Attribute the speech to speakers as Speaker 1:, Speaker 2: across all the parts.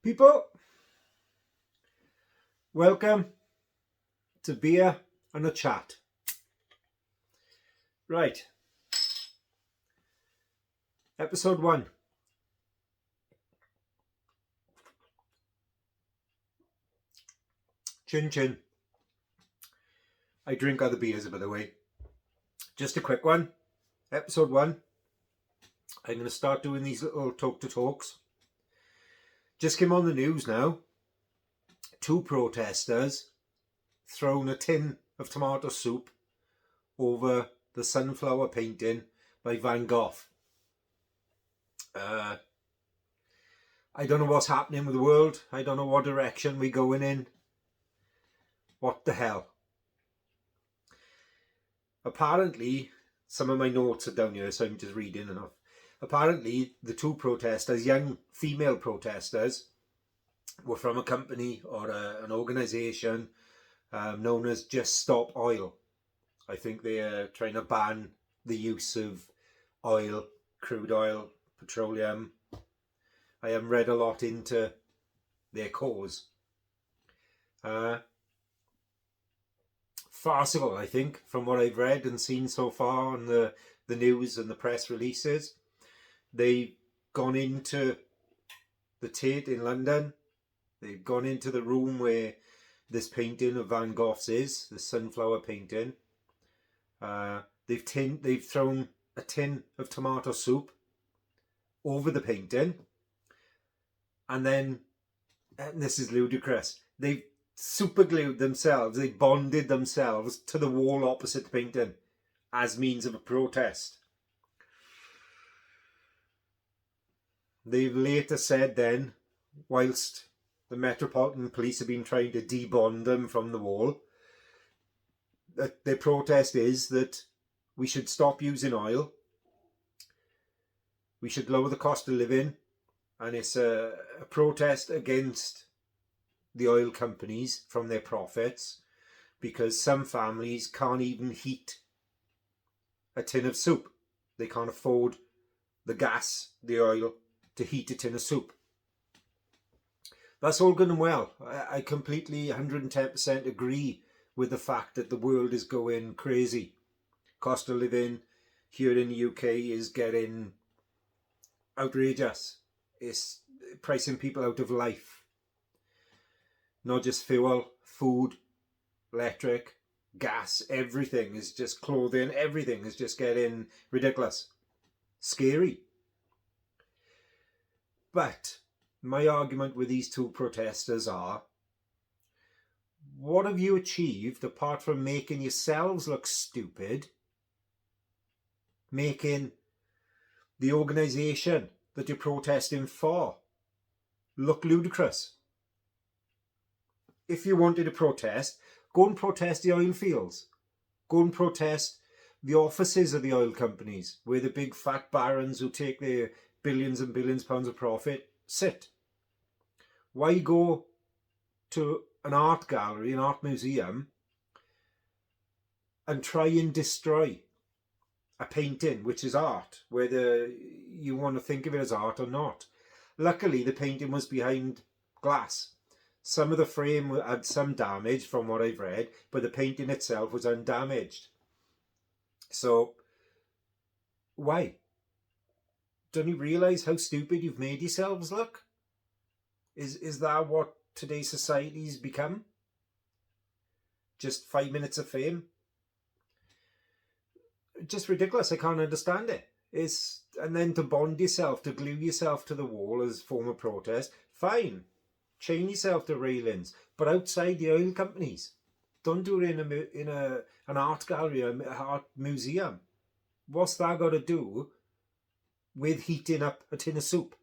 Speaker 1: People, welcome to Beer and a Chat. Right, episode 1. Chin chin. I drink other beers, by the way. Just a quick one. Episode 1. I'm going to start doing these little talks. Just came on the news now. 2 protesters thrown a tin of tomato soup over the sunflower painting by Van Gogh. I don't know what's happening with the world. I don't know what direction we're going in. What the hell? Apparently, some of my notes are down here, so I'm just reading enough. Apparently, the 2 protesters, young female protesters, were from a company or an organisation known as Just Stop Oil. I think they are trying to ban the use of oil, crude oil, petroleum. I haven't read a lot into their cause. Farcical, I think, from what I've read and seen so far on the news and the press releases. They've gone into the Tate in London. They've gone into the room where this painting of Van Gogh's is, the sunflower painting. They've thrown a tin of tomato soup over the painting. And then, and this is ludicrous, they've superglued themselves, they bonded themselves to the wall opposite the painting as means of a protest. They've later said then, whilst the Metropolitan Police have been trying to debond them from the wall, that their protest is that we should stop using oil, we should lower the cost of living, and it's a protest against the oil companies from their profits, because some families can't even heat a tin of soup. They can't afford the gas, the oil, to heat a tin of soup. That's all good and well. I completely 110% agree with the fact that the world is going crazy. Cost of living here in the UK is getting outrageous. It's pricing people out of life. Not just fuel, food, electric, gas, everything is just clothing, everything is just getting ridiculous. Scary. But my argument with these 2 protesters are, what have you achieved apart from making yourselves look stupid, making the organisation that you're protesting for look ludicrous? If you wanted to protest, go and protest the oil fields. Go and protest the offices of the oil companies, where the big fat barons who take their billions and billions of pounds of profit sit. Why go to an art gallery, an art museum, and try and destroy a painting, which is art, whether you want to think of it as art or not? Luckily, the painting was behind glass. Some of the frame had some damage from what I've read, but the painting itself was undamaged. So, why? Don't you realise how stupid you've made yourselves look? Is that what today's society's become? Just 5 minutes of fame? Just ridiculous. I can't understand it. And then to bond yourself, to glue yourself to the wall as form of protest, fine. Chain yourself to railings, but outside the oil companies. Don't do it in an art gallery, an art museum. What's that got to do with heating up a tin of soup?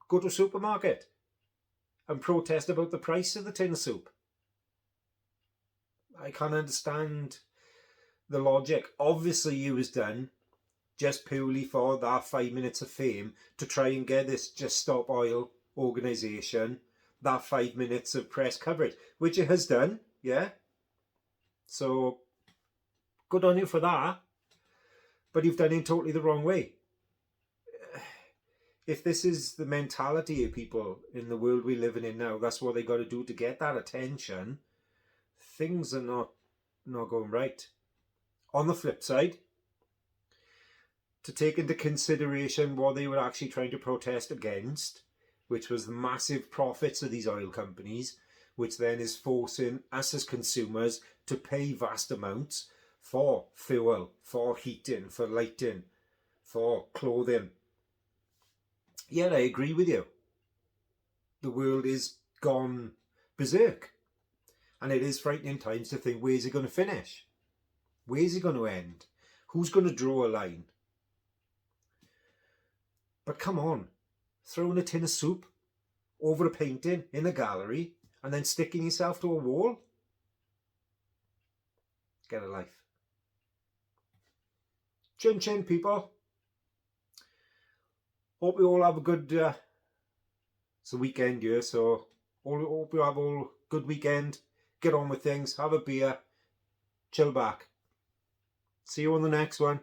Speaker 1: Go to a supermarket and protest about the price of the tin of soup. I can't understand the logic. Obviously, it was done just purely for that 5 minutes of fame to try and get this Just Stop Oil organisation that 5 minutes of press coverage, which it has done, yeah. So, good on you for that. But you've done it totally the wrong way. if this is the mentality of people in the world we're living in now, that's what they got to do to get that attention, things are not going right. On the flip side, to take into consideration what they were actually trying to protest against, which was the massive profits of these oil companies, which then is forcing us as consumers to pay vast amounts for fuel, for heating, for lighting, for clothing. Yet I agree with you. The world is gone berserk. And it is frightening times to think, where's it going to finish? Where's it going to end? Who's going to draw a line? But come on, throwing a tin of soup over a painting in a gallery and then sticking yourself to a wall? Get a life. Chin chin, people. Hope we all have a good it's the weekend here, so hope you have all good weekend. Get on with things, have a beer, chill back. See you on the next one.